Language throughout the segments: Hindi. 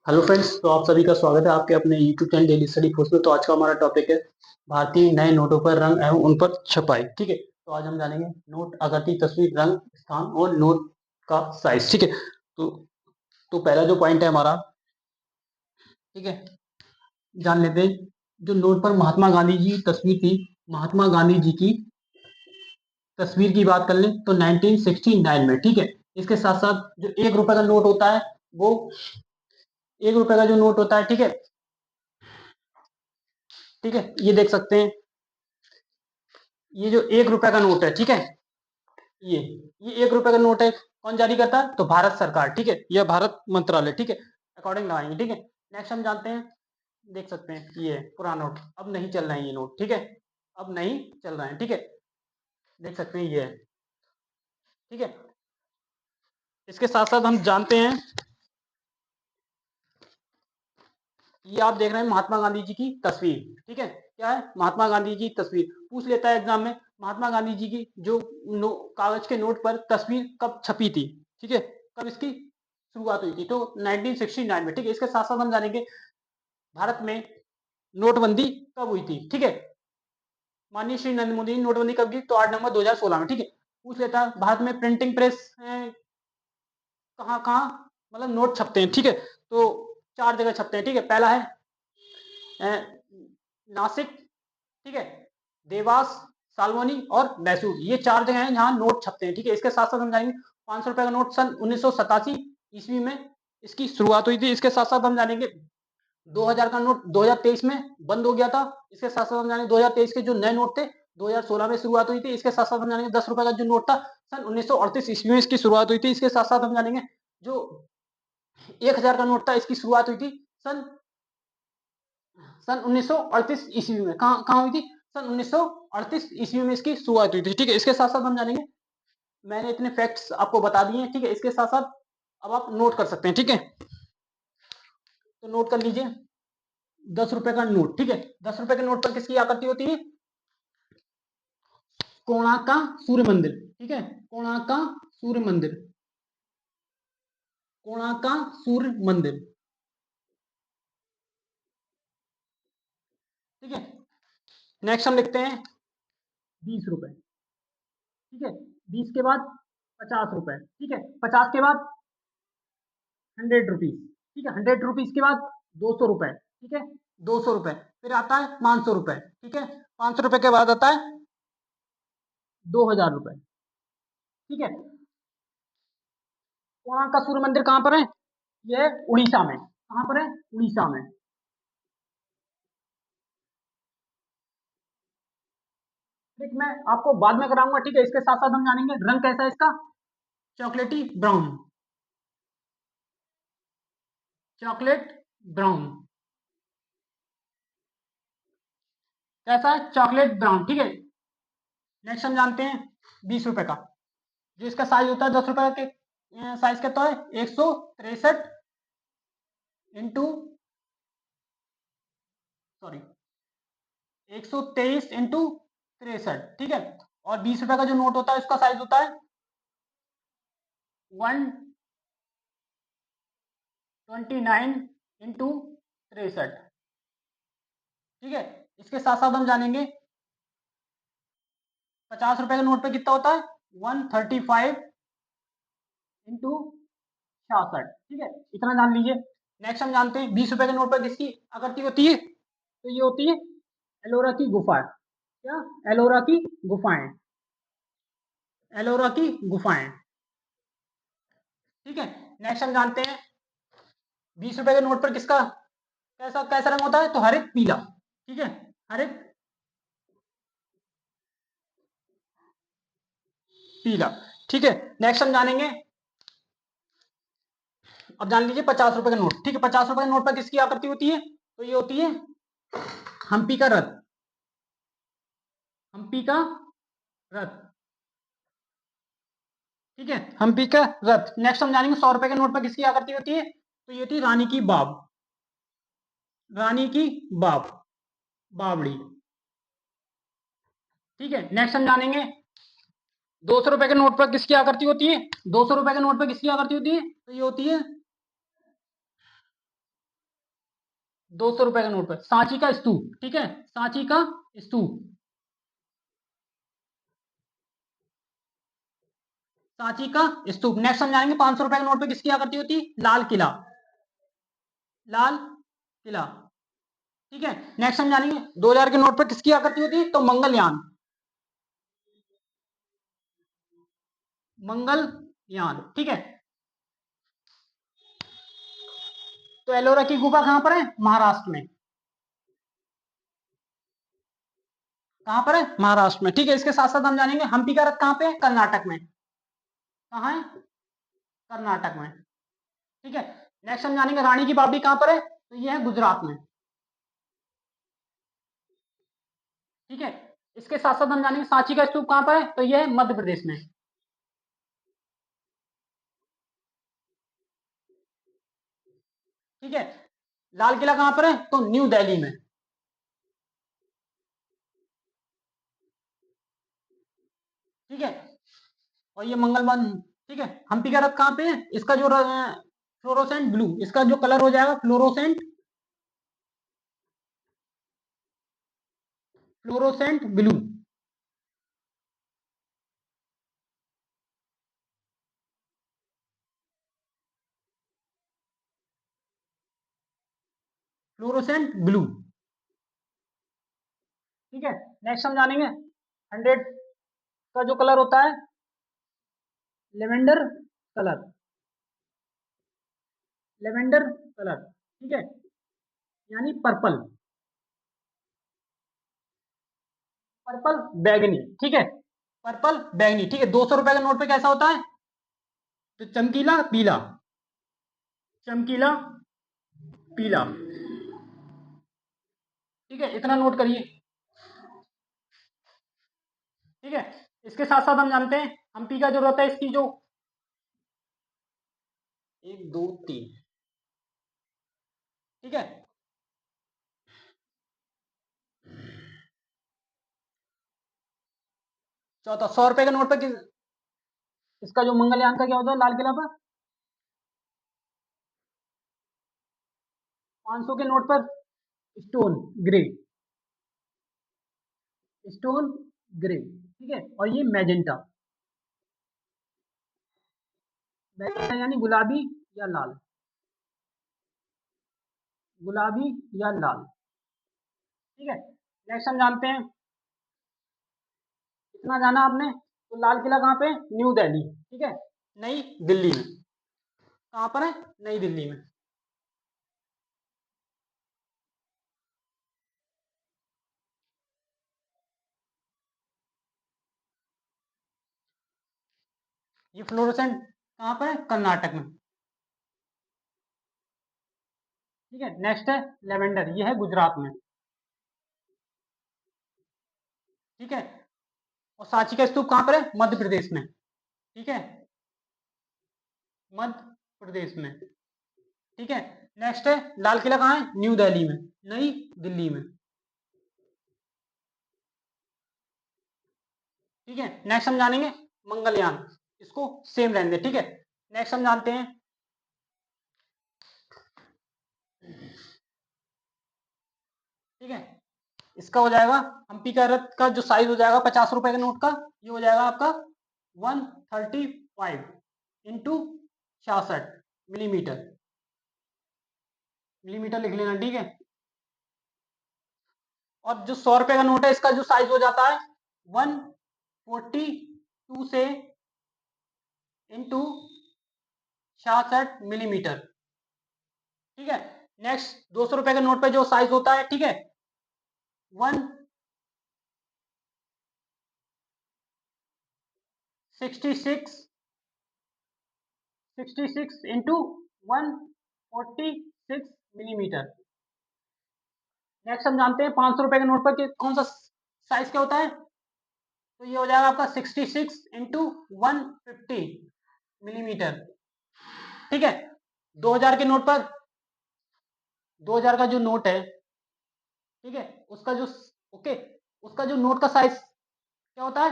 हेलो फ्रेंड्स, तो आप सभी का स्वागत है आपके अपने YouTube channel daily study course में। तो आज का हमारा टॉपिक है भारतीय नए नोटों पर रंग एवं उन पर छपाई। ठीक है, तो आज हम जानेंगे नोट, आकृति, तस्वीर, रंग, स्थान और नोट का साइज। ठीक है, तो पहला जो पॉइंट है हमारा, ठीक है, जान लेते हैं। जो नोट पर महात्मा गांधी जी की तस्वीर थी, महात्मा गांधी जी की तस्वीर की बात कर लें तो 1969 में। ठीक है, इसके साथ साथ जो 1 रुपए का नोट होता है, वो 1 रुपए का जो नोट होता है, ठीक है, ठीक है, ये देख सकते हैं। ये जो 1 रुपए का नोट है, ठीक है, ये ये 1 रुपए का नोट है। कौन जारी करता है? तो भारत सरकार। ठीक है, यह भारत मंत्रालय। ठीक है, अकॉर्डिंग लगाएंगे। ठीक है, नेक्स्ट हम जानते हैं, देख सकते हैं, ये पुराना नोट, अब नहीं चल रहे हैं ये नोट। ठीक है, अब नहीं चल रहे हैं। ठीक है, देख सकते हैं, ये है। ठीक है, इसके साथ साथ हम जानते हैं, ये आप देख रहे हैं महात्मा गांधी जी की तस्वीर। ठीक है, क्या है? महात्मा गांधी जी की तस्वीर। पूछ लेता है एग्जाम में, महात्मा गांधी जी की जो कागज के नोट पर तस्वीर कब छपी थी? ठीक है, कब इसकी शुरुआत हुई थी? तो 1969 में। ठीक है, इसके साथ साथ हम जानेंगे भारत में नोटबंदी कब हुई थी। ठीक है, माननीय श्री नरेंद्र मोदी ने नोटबंदी कब की? तो 8 नवंबर 2016 में। ठीक है, पूछ लेता है भारत में प्रिंटिंग प्रेस कहाँ कहाँ मतलब नोट छपते हैं? ठीक है, तो 4 जगह छपते हैं। ठीक है, पहला है नासिक, ठीक है, देवास, सालमोनी और मैसूर। ये 4 जगह हैं जहां नोट छपते हैं। ठीक है, इसके साथ साथ हम जानेंगे 500 रुपए का नोट सन 1987 ईस्वी में इसकी शुरुआत हुई थी। इसके साथ साथ हम जानेंगे 2000 का नोट 2023 में बंद हो गया था। इसके साथ साथ हम जानेंगे 2023 के जो नए नोट थे 2016 में शुरुआत हुई थी। इसके साथ साथ हम जानेंगे 10 रुपए का जो नोट था सन 1938 ईस्वी में इसकी शुरुआत हुई थी। इसके साथ साथ हम जानेंगे जो 1000 का नोट था, इसकी शुरुआत हुई थी सन सन 1938 ईस्वी में। कहाँ हुई थी? सन 1938 ईस्वी में इसकी शुरुआत हुई थी। ठीक है, इसके साथ साथ हम जानेंगे, मैंने इतने फैक्ट्स आपको बता दिए हैं। ठीक है, इसके साथ साथ अब आप नोट कर सकते हैं। ठीक है, तो नोट कर लीजिए 10 रुपए का नोट। ठीक है, 10 रुपए के नोट पर किसकी आकृति होती है? कोणार्क का सूर्य मंदिर। ठीक है, कोणार्क का सूर्य मंदिर, कोणार्क का सूर्य मंदिर। ठीक है, नेक्स्ट हम लिखते हैं 20 रुपए। ठीक है, 20 के बाद 50 रुपए। ठीक है, 50 के बाद 100 रुपीज। ठीक है, 100 रुपीज के बाद 200 रुपए। ठीक है, 200 रुपए, फिर आता है 500 रुपए। ठीक है, 500 रुपए के बाद आता है 2000 रुपए। ठीक है, कोणार्क का सूर्य मंदिर कहां पर है? यह उड़ीसा में। कहां पर है? उड़ीसा में। ठीक, मैं आपको बाद में कराऊंगा। ठीक है, इसके साथ साथ हम जानेंगे रंग कैसा है इसका। चॉकलेटी ब्राउन, चॉकलेट ब्राउन। कैसा है? Chocolate brown. ठीक है, नेक्स्ट हम जानते हैं 20 रुपए का, जो इसका साइज होता है 10 रुपए के साइज का, तो है 163 इंटू, सॉरी, 123 इंटू 63। ठीक है, और 20 रुपए का जो नोट होता है उसका साइज होता है 129 इंटू 63। ठीक है, इसके साथ साथ हम जानेंगे 50 रुपए के नोट पे कितना होता है? 135 इंटू 66। ठीक है, इतना जान लीजिए। नेक्स्ट हम जानते हैं 20 रुपए के नोट पर किसकी आकृति होती है? तो ये होती है एलोरा की गुफा। क्या? एलोरा की गुफाएं, एलोरा की गुफाएं। ठीक है, नेक्स्ट हम जानते हैं 20 रुपए के नोट पर किसका कैसा कैसा रंग होता है? तो हरित पीला। ठीक है, हरित पीला। ठीक है, नेक्स्ट हम जानेंगे, अब जान लीजिए 50 रुपए का नोट। ठीक है, 50 रुपए के नोट पर किसकी आकृति होती है? तो ये होती है हम्पी का रथ, हम्पी का रथ। ठीक है, हम्पी का रथ। नेक्स्ट हम जानेंगे 100 रुपए के नोट पर किसकी आकृति होती है? तो ये होती है रानी की बाब, रानी की बाब, बावड़ी। ठीक है, नेक्स्ट हम जानेंगे 200 रुपए के नोट पर किसकी आकृति होती है? 200 रुपए के नोट पर किसकी आकृति होती है? तो ये होती है 200 रुपए का नोट पे सांची का स्तूप, ठीक है, सांची का स्तूप, सांची का स्तूप। नेक्स्ट हम जाएंगे 500 रुपए के नोट पे किसकी आकृति होती है, लाल किला, लाल किला, ठीक है। नेक्स्ट हम जानेंगे 2000 के नोट पे किसकी आकृति होती है, तो मंगलयान, मंगलयान, ठीक है। तो एलोरा की गुफा कहां पर है, महाराष्ट्र में, कहां पर है, महाराष्ट्र में, ठीक है। इसके साथ साथ हम जानेंगे हम्पी का रथ कहां पे है, कर्नाटक में, कहां है, कर्नाटक में, ठीक है। नेक्स्ट हम जानेंगे रानी की बावड़ी कहां पर है, तो ये है गुजरात में, ठीक है। इसके साथ साथ हम जानेंगे सांची का स्तूप कहां पर है, तो ये है मध्य प्रदेश में, ठीक है। लाल किला कहां पर है, तो न्यू दिल्ली में, ठीक है। और ये मंगलवान, ठीक है। हम्पी का रथ कहां पे है, इसका जो फ्लोरोसेंट ब्लू, इसका जो कलर हो जाएगा fluorescent, fluorescent blue, fluorescent blue, ठीक है। नेक्स्ट हम जानेंगे 100 का जो कलर होता है, लेवेंडर कलर, लेवेंडर कलर, ठीक है, यानी पर्पल, पर्पल बैगनी, ठीक है, पर्पल बैगनी, ठीक है। 200 रुपए के नोट पे कैसा होता है, तो चमकीला पीला, चमकीला पीला, ठीक है। इतना नोट करिए, ठीक है। इसके साथ साथ हम जानते हैं हम्पी का जो रहता है, इसकी जो 1 2 3, ठीक है। चौथा 100 रुपए के नोट पे इसका जो मंगलयान का क्या होता है, लाल किला पर। 500 के नोट पर स्टोन ग्रे, स्टोन ग्रे, ठीक है। और ये मैजेंटा, मैजेंटा यानी गुलाबी या लाल, गुलाबी या लाल, ठीक है। नेक्स्ट हम जानते हैं, इतना जाना आपने, तो लाल किला कहाँ पे, न्यू दिल्ली, ठीक है, नई दिल्ली में, कहां पर है, नई दिल्ली में, ये फ्लोरोसेंट कहां पर है, कर्नाटक में, ठीक है। नेक्स्ट है लेवेंडर, ये है गुजरात में, ठीक है। और सांची का स्तूप कहां पर है, मध्य प्रदेश में, ठीक है, मध्य प्रदेश में, ठीक है। नेक्स्ट है लाल किला कहां है, न्यू दिल्ली में, नई दिल्ली में, ठीक है। नेक्स्ट हम जानेंगे मंगलयान, इसको सेम रहने दे, ठीक है। नेक्स्ट हम जानते हैं, ठीक है, इसका हो जाएगा हम्पी का रथ का जो साइज हो जाएगा 50 रुपए के नोट का, ये हो जाएगा आपका 135 × 66 मिलीमीटर, मिलीमीटर लिख लेना, ठीक है। और जो 100 रुपए का नोट है, इसका जो साइज हो जाता है 142 से इंटू 66 मिलीमीटर, ठीक है। नेक्स्ट 200 रुपए के नोट पे जो साइज होता है, ठीक है, 166, 66 इंटू 146 मिलीमीटर। नेक्स्ट हम जानते हैं 500 रुपए के नोट पर कौन सा साइज क्या होता है, तो ये हो जाएगा आपका 66 इंटू 150 मिलीमीटर, ठीक है। 2000 के नोट पर, 2000 का जो नोट है, ठीक है, उसका जो, ओके, उसका जो नोट का साइज क्या होता है,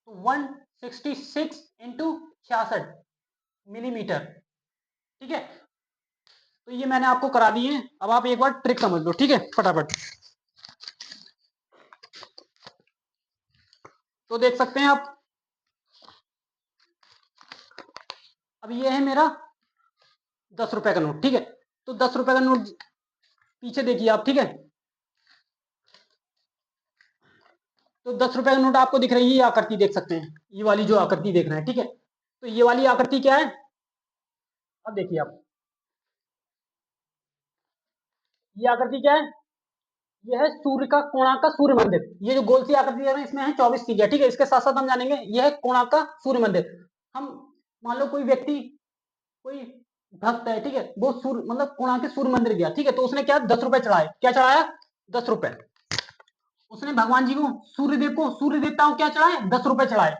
तो 166 इंटू 66 मिलीमीटर, ठीक है। तो ये मैंने आपको करा दिए हैं, अब आप एक बार ट्रिक समझ लो, ठीक है, फटाफट। तो देख सकते हैं आप, अब ये है मेरा 10 रुपए का नोट, ठीक है। तो 10 रुपए का नोट पीछे देखिए आप, ठीक है। तो 10 रुपए का नोट आपको दिख रही है, ये आकृति देख सकते हैं, ये वाली जो आकृति देख रहे हैं, ठीक है। तो ये वाली आकृति क्या है, अब देखिए आप, ये आकृति क्या है, ये है सूर्य का, कोणार्क का सूर्य मंदिर। ये जो गोल सी आकृति देख रहे हैं, इसमें है 24 चीजें, ठीक है। इसके साथ साथ हम जानेंगे, यह है कोणार्क का सूर्य मंदिर। हम मान लो कोई व्यक्ति, कोई भक्त है, ठीक है, वो सूर्य मतलब कोणार्क के सूर्य मंदिर गया, ठीक है। तो उसने क्या 10 रुपए चढ़ाए, क्या चढ़ाया, 10 रुपए। उसने भगवान जी को, सूर्यदेव को, सूर्य देवता को क्या चढ़ाए, 10 रुपए चढ़ाए।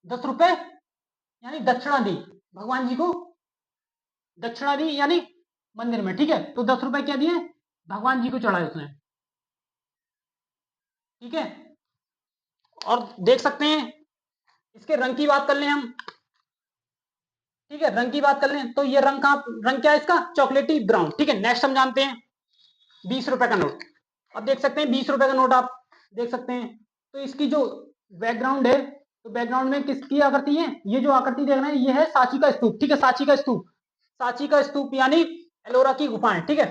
10 रुपए यानी दक्षिणा दी भगवान जी को, दक्षिणा दी यानी मंदिर में, ठीक है। तो 10 रुपए क्या दिए, भगवान जी को चढ़ाए उसने, ठीक है। और देख सकते हैं, इसके रंग की बात कर लें हम, ठीक है, रंग की बात कर लें तो ये रंग का, रंग क्या है इसका, चॉकलेटी ब्राउन, ठीक है। नेक्स्ट हम जानते हैं 20 रुपए का नोट। अब देख सकते हैं 20 रुपए का नोट आप देख सकते हैं, तो इसकी जो बैकग्राउंड है, तो बैकग्राउंड में किसकी आकृति है, ये जो आकृति देख रहे हैं ये है सांची का स्तूप, ठीक है, सांची का स्तूप। सांची का स्तूप यानी एलोरा की गुफाएं, ठीक है।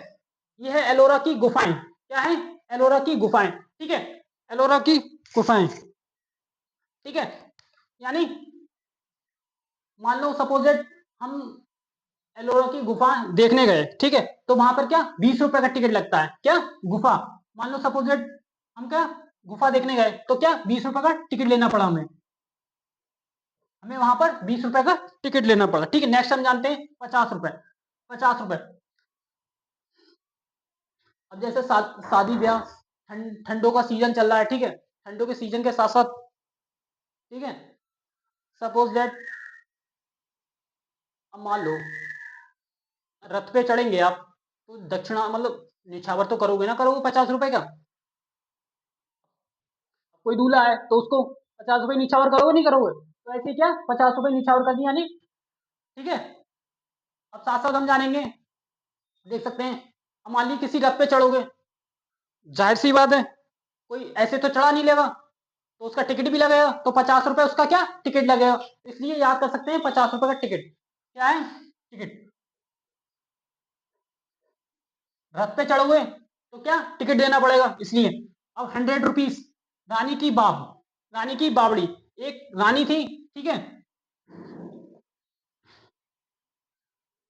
ये है एलोरा की गुफाएं, क्या है, एलोरा की गुफाएं, ठीक है, एलोरा की गुफाएं, ठीक है। यानी मान लो सपोजेट हम एलोरा की गुफा देखने गए, ठीक है। तो वहां पर क्या 20 रुपए का टिकट लगता है, क्या, गुफा। मान लो सपोजेट हम क्या गुफा देखने गए, तो क्या 20 रुपए का टिकट लेना पड़ा हमें, हमें वहां पर 20 रुपए का टिकट लेना पड़ा, ठीक है। नेक्स्ट हम जानते हैं 50 रुपए। 50 रुपए, अब जैसे शादी ब्याह, ठंडों का सीजन चल रहा है, ठीक है, ठंडों के सीजन के साथ साथ, ठीक है, सपोज दैट, अब मान लो रथ पे चढ़ेंगे आप, तो दक्षिणा मतलब निछावर तो करोगे ना, करोगे 50 रुपए का। कोई दूल्हा है तो उसको 50 रुपए निछावर करोगे नहीं करोगे, तो ऐसे क्या 50 रुपए निछावर कर दिया नहीं, ठीक है। अब साथ साथ हम जानेंगे, देख सकते हैं, हम मान ली किसी रथ पे चढ़ोगे, जाहिर सी बात है कोई ऐसे तो चढ़ा नहीं लेगा, तो उसका टिकट भी लगेगा, तो 50 रुपए उसका क्या टिकट लगेगा। इसलिए याद कर सकते हैं 50 रुपए का टिकट क्या है, टिकट। रथ पे चढ़ोगे तो क्या टिकट देना पड़ेगा, इसलिए। अब 100 रुपीज, रानी की बाब, रानी की बावड़ी, एक रानी थी, ठीक है,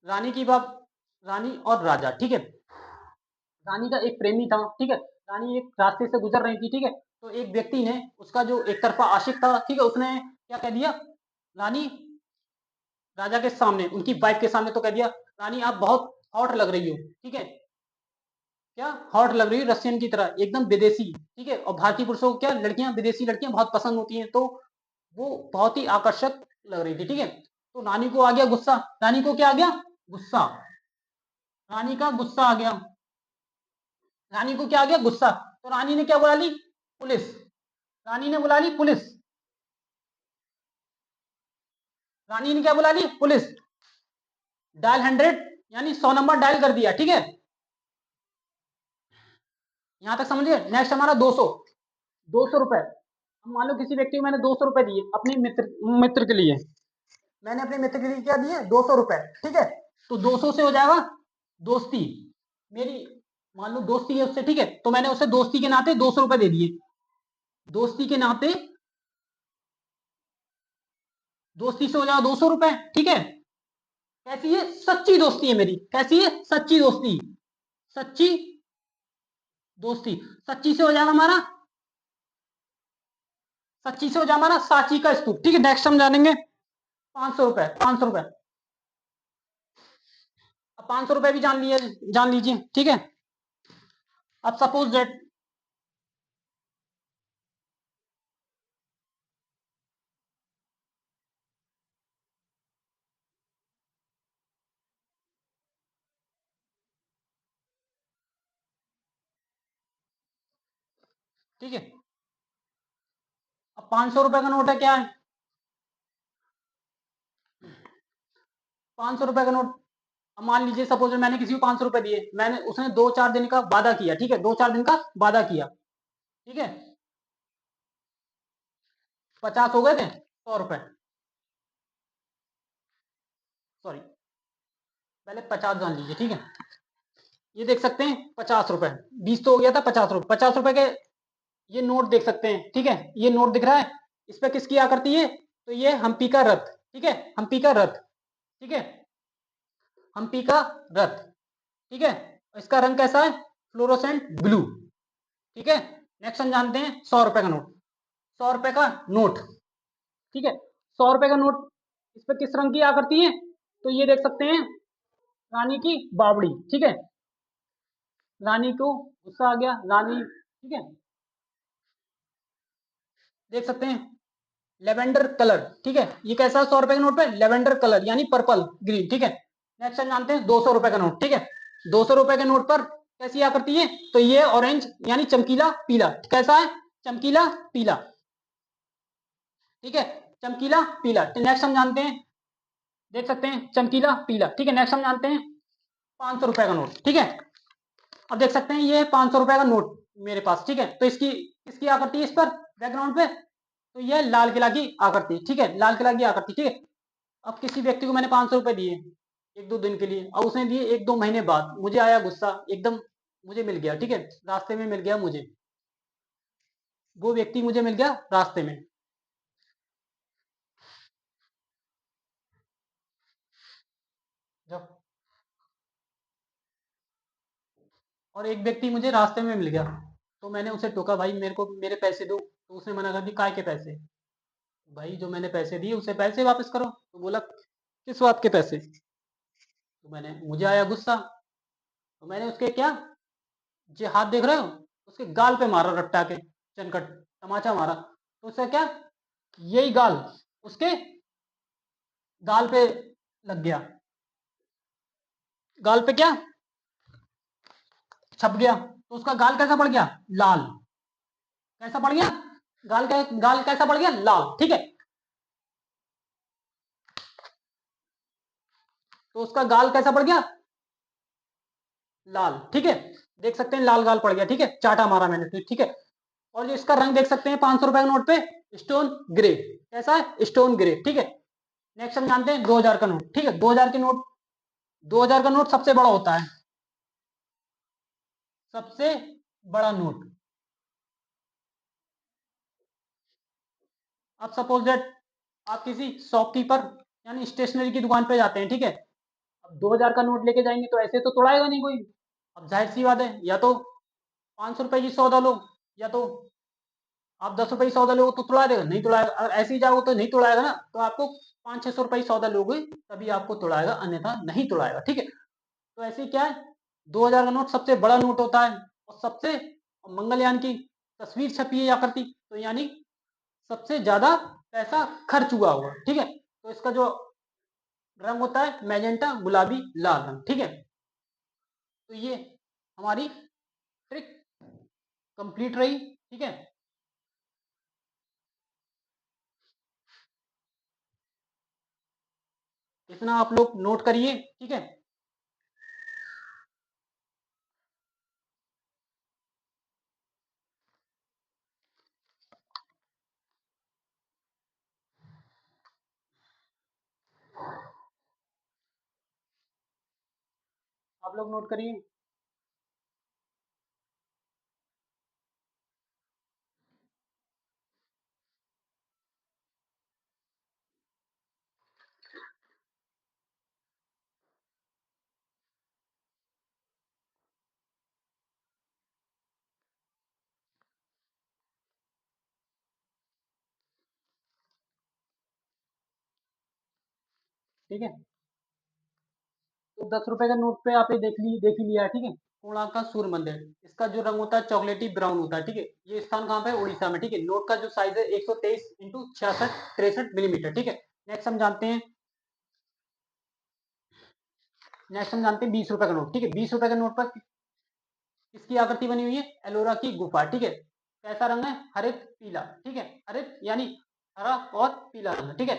रानी की बाब, रानी और राजा, ठीक है। रानी का एक प्रेमी था, ठीक है, रानी एक रास्ते से गुजर रही थी, ठीक है। तो एक व्यक्ति ने, उसका जो एक तरफा आशिक था, ठीक है, उसने क्या कह दिया, रानी, राजा के सामने, उनकी वाइफ के सामने तो कह दिया, रानी आप बहुत हॉट लग रही हो, ठीक है, क्या हॉट लग रही है, रशियन की तरह एकदम विदेशी, ठीक है। और भारतीय पुरुषों को क्या, लड़कियां, विदेशी लड़कियां बहुत पसंद होती हैं, तो वो बहुत ही आकर्षक लग रही थी, ठीक है। तो रानी को आ गया गुस्सा, रानी को क्या आ गया, गुस्सा, रानी का गुस्सा आ गया, रानी को क्या आ गया, गुस्सा। तो रानी ने क्या बुला ली, पुलिस, रानी ने बुला ली पुलिस, रानी ने क्या बुला ली, पुलिस। डायल 100 यानी 100 नंबर डायल कर दिया, ठीक है। यहां तक समझिए। नेक्स्ट हमारा 200, 200 रुपए। मान लो किसी व्यक्ति को मैंने 200 रुपए दिए अपने मित्र, मित्र के लिए, मैंने अपने मित्र के लिए क्या दिए, 200 रुपए, ठीक है। तो 200 से हो जाएगा दोस्ती, मेरी मान लो दोस्ती है उससे, ठीक है। तो मैंने उसे दोस्ती के नाते 200 रुपए दे दिए, दोस्ती के नाते, दोस्ती से हो जाएगा 200 रुपए, ठीक है। कैसी है, सच्ची दोस्ती है मेरी, कैसी है, सच्ची दोस्ती, सच्ची दोस्ती। सच्ची से हो जाएगा हमारा, सच्ची से हो जाएगा हमारा सांची का स्तूप, ठीक है। नेक्स्ट हम जानेंगे 500 रुपए, 500 रुपए। अब 500 रुपए भी जान लिए, जान लीजिए, ठीक है। अब सपोज दैट, ठीक है। अब 500 रुपए का नोट है, क्या है, 500 रुपए का नोट, अब मान लीजिए सपोज मैंने किसी को 500 रुपए दिए, मैंने उसने 2-4 दिन का वादा किया, ठीक है, 2-4 दिन का वादा किया, ठीक है, 50 हो गए थे, 100 रुपए, सॉरी, पहले 50 जान लीजिए, ठीक है, ये देख सकते हैं 50 रुपए, 20 तो हो गया था, 50 रुपए, 50 रुपए के ये नोट देख सकते हैं, ठीक है, ये नोट दिख रहा है, इस पे किसकी आकृति है, तो ये हम्पी का रथ, ठीक है, हम्पी का रथ, ठीक है, हम्पी का रथ, ठीक है, इसका रंग कैसा है, फ्लोरोसेंट ब्लू, ठीक है। नेक्स्ट हम जानते हैं 100 रुपए का नोट, 100 रुपए का नोट, ठीक है, 100 रुपए का नोट, इस पे किस रंग की आकृति है, तो ये देख सकते हैं रानी की बावड़ी, ठीक है, रानी को गुस्सा आ गया, रानी, ठीक है, देख सकते हैं लेवेंडर कलर, ठीक है, ये कैसा है 100 रुपए के नोट पे, लेवेंडर कलर यानी पर्पल ग्रीन, ठीक है। नेक्स्ट हम जानते हैं 200 रुपए का नोट, ठीक है, 200 रुपए के नोट पर कैसी आकृति है, तो ये ऑरेंज यानी चमकीला पीला, कैसा है, चमकीला पीला, ठीक है, चमकीला पीला। नेक्स्ट हम जानते हैं, देख सकते हैं चमकीला पीला, ठीक है। नेक्स्ट हम जानते हैं 500 रुपए का नोट, ठीक है, अब देख सकते हैं ये 500 रुपए का नोट मेरे पास, ठीक है, तो इसकी इसकी आकृति इस पर बैकग्राउंड पे, तो ये लाल किला की आकृति, ठीक है, लाल किला की आकृति, ठीक है। अब किसी व्यक्ति को मैंने 500 रुपए दिए 1-2 दिन के लिए, और उसने दिए 1-2 महीने बाद, मुझे आया गुस्सा एकदम, मुझे मिल गया, ठीक है, रास्ते में मिल गया मुझे, वो व्यक्ति मुझे मिल गया रास्ते में, जब, और एक व्यक्ति मुझे रास्ते में मिल गया, तो मैंने उसे टोका, भाई मेरे को मेरे पैसे दो, तो उसने मना कर दी, काय के पैसे, भाई जो मैंने पैसे दिए उसे पैसे वापस करो, तो बोला किस बात के पैसे, तो मैंने, मुझे आया गुस्सा, तो मैंने उसके क्या, जो हाथ देख रहे हो, उसके गाल पे मारा रट्टा के, चनकट तमाचा मारा, तो उससे क्या, यही गाल उसके गाल पे लग गया, गाल पे क्या छप गया, तो उसका गाल कैसा पड़ गया, लाल, कैसा पड़ गया, गाल कैसा पड़ गया, लाल, ठीक है, तो उसका गाल कैसा पड़ गया, लाल, ठीक है, देख सकते हैं लाल गाल पड़ गया, ठीक है, चाटा मारा मैंने, तो ठीक है। और जो इसका रंग देख सकते हैं 500 रुपए के नोट पे, स्टोन ग्रे, कैसा है, स्टोन ग्रे, ठीक है। नेक्स्ट हम जानते हैं 2000 का नोट, ठीक है, 2000 के नोट, 2000 का नोट सबसे बड़ा होता है, सबसे बड़ा नोट। अब सपोज दैट आप किसी शॉपकीपर यानी स्टेशनरी की दुकान पे जाते हैं, ठीक है, अब 2000 का नोट लेके जाएंगे तो ऐसे तो तोड़ाएगा नहीं कोई, अब जाहिर सी बात है, या तो 500 रुपए की सौदा लो, या तो आप 10 रुपए की सौदा लोगे तो तुड़ा देगा, नहीं तुड़ाएगा, अगर ऐसे ही जाओगे तो नहीं तुड़ाएगा ना, तो आपको 500-600 रुपए की सौदा लोगे तभी आपको तुड़ाएगा, अन्यथा नहीं तुड़ाएगा, ठीक है। तो ऐसे ही क्या है, 2000 का नोट सबसे बड़ा नोट होता है, और सबसे, मंगलयान की तस्वीर छपी है या करती, तो यानी सबसे ज्यादा पैसा खर्च हुआ होगा, ठीक है। तो इसका जो रंग होता है मैजेंटा गुलाबी लाल रंग, ठीक है। तो ये हमारी ट्रिक कंप्लीट रही, ठीक है। इतना आप लोग नोट करिए, ठीक है। आप लोग नोट करिए। ठीक है, तो 10 रुपए का नोट पे आप ये देख ही लिया है, ठीक है। कोणार्क का सूर्य मंदिर, इसका जो रंग होता है चॉकलेटी ब्राउन होता है, ठीक है। ये स्थान कहाँ पे है, उड़ीसा में, ठीक है। नोट का जो साइज है 123x66 मिलीमीटर, ठीक है। नेक्स्ट हम जानते हैं, नेक्स्ट हम जानते हैं 20 रुपए का नोट, ठीक है। 20 रुपए के नोट पर किसकी आकृति बनी हुई है, एलोरा की गुफा, ठीक है। कैसा रंग है, हरित पीला, ठीक है, हरित यानी हरा और पीला रंग, ठीक है।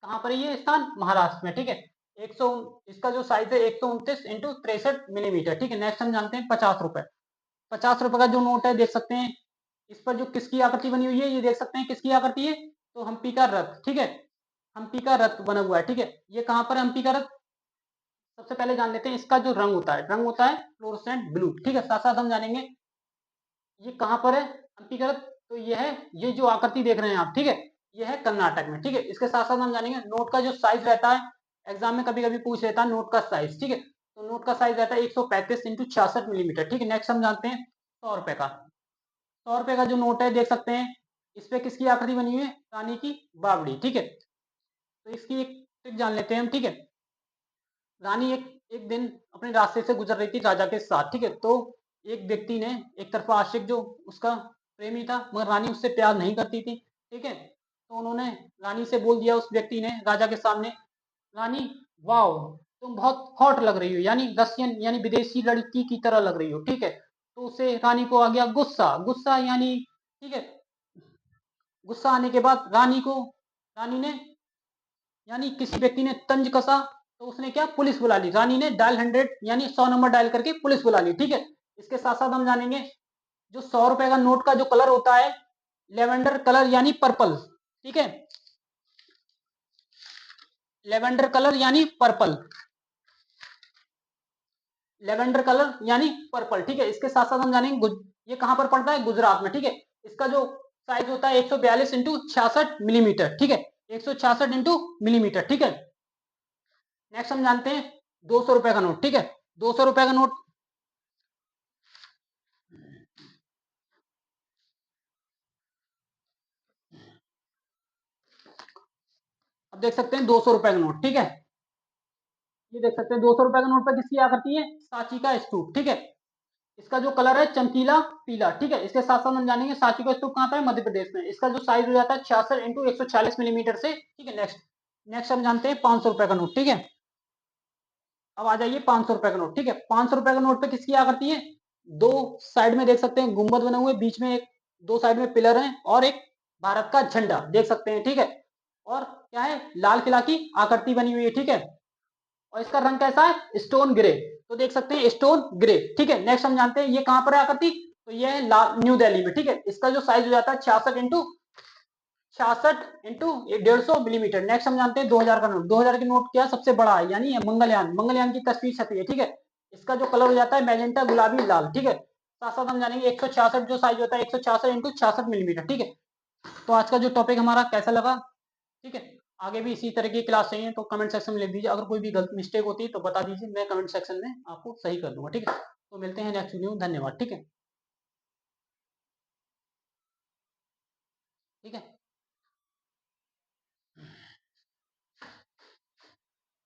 कहाँ पर है ये स्थान, महाराष्ट्र में, ठीक है। 100, इसका जो साइज है 129 इंटू 63 मिलीमीटर, ठीक है। नेक्स्ट हम जानते हैं 50 रुपए। 50 रुपए का जो नोट है देख सकते हैं, इस पर जो किसकी आकृति बनी हुई है ये देख सकते हैं किसकी आकृति है, तो हम्पी का रथ, ठीक है। हम्पी का रथ बना हुआ है, ठीक है। ये कहां पर है हम्पी का रथ, सबसे पहले जान लेते हैं इसका जो रंग होता है, रंग होता है फ्लोरोसेंट ब्लू, ठीक है। साथ साथ हम जानेंगे ये कहां पर है हम्पी का रथ, तो ये है, ये जो आकृति देख रहे हैं आप, ठीक है, ये है कर्नाटक में, ठीक है। इसके साथ साथ हम जानेंगे नोट का जो साइज रहता है, एग्जाम में कभी कभी पूछ लेता है नोट का साइज, ठीक है। तो नोट का साइज रहता है 135 इंटू 66 मिलीमीटर, ठीक है। नेक्स्ट हम जानते हैं 100 रुपए का। 100 रुपए का जो नोट है देख सकते हैं, इस पे किसकी आकृति बनी हुई है, रानी की बावड़ी, ठीक है। तो इसकी एक ट्रिक जान लेते हैं हम, ठीक है। रानी एक एक दिन अपने रास्ते से गुजर रही थी राजा के साथ, ठीक है। तो एक व्यक्ति ने, एक तरफा आशिक जो उसका प्रेमी था, मगर रानी उससे प्यार नहीं करती थी, ठीक है। तो उन्होंने रानी से बोल दिया, उस व्यक्ति ने राजा के सामने, रानी वाओ, तुम बहुत हॉट लग रही हो, यानी रशियन यानी विदेशी लड़की की तरह लग रही हो, ठीक है। तो उसे रानी को आ गया गुस्सा, गुस्सा यानी, ठीक है, गुस्सा आने के बाद रानी ने यानी किसी व्यक्ति ने तंज कसा, तो उसने क्या, पुलिस बुला ली। रानी ने डायल 100 यानी 100 नंबर डायल करके पुलिस बुला ली, ठीक है। इसके साथ साथ हम जानेंगे जो 100 रुपए का नोट का जो कलर होता है, लेवेंडर कलर यानी पर्पल, ठीक है। लेवेंडर कलर यानी पर्पल, लेवेंडर कलर यानी पर्पल, ठीक है। इसके साथ साथ हम जानेंगे ये कहां पर पड़ता है, गुजरात में, ठीक है। इसका जो साइज होता है 142 इंटू 66 मिलीमीटर, ठीक है। 166 इंटू मिलीमीटर, ठीक है। नेक्स्ट हम जानते हैं 200 रुपए का नोट, ठीक है। 200 रुपए का नोट, अब देख सकते हैं 200 रुपए का नोट, ठीक है। ये देख सकते हैं 200 रुपए का नोट पर किसकी आकृति है, सांची का स्तूप, ठीक है। इसका जो कलर है चमकीला पीला, ठीक है। इसके साथ साथ हम जानेंगे सांची का स्तूप कहां पर है, मध्य प्रदेश में। इसका जो साइज हो जाता है 66 इंटू 140 मिलीमीटर से, ठीक है। नेक्स्ट नेक्स्ट हम जानते हैं 500 रुपए का नोट, ठीक है। अब आ जाइए 500 रुपए का नोट, ठीक है। 500 रुपए का नोट पे किसकी आकृति है, दो साइड में देख सकते हैं गुंबद बने हुए, बीच में एक, दो साइड में पिलर हैं और एक भारत का झंडा देख सकते हैं, ठीक है। और क्या है, लाल किला की आकृति बनी हुई है, ठीक है। और इसका रंग कैसा है, स्टोन ग्रे, तो देख सकते हैं स्टोन ग्रे, ठीक है। नेक्स्ट हम जानते हैं ये कहां पर है आकृति, तो ये है न्यू दिल्ली में, ठीक है। इसका जो साइज हो जाता है 66 इंटू 150 मिलीमीटर। नेक्स्ट हम जानते हैं 2000 का नोट। 2000 के नोट क्या सबसे बड़ा है, यानी मंगलयान, मंगलयान की तस्वीर छपी है, ठीक है। इसका जो कलर हो जाता है मैजेंटा गुलाबी लाल, ठीक है। साथ साथ हम जानेंगे 166 जो साइज होता है 166 इंटू 66 मिलीमीटर, ठीक है। तो आज का जो टॉपिक हमारा कैसा लगा, ठीक है। आगे भी इसी तरह की क्लास चाहिए तो कमेंट सेक्शन में लिख दीजिए, अगर कोई भी गलत मिस्टेक होती है तो बता दीजिए, मैं कमेंट सेक्शन में आपको सही कर दूंगा, ठीक है। तो मिलते हैं नेक्स्ट वीडियो में, धन्यवाद, ठीक है। ठीक है।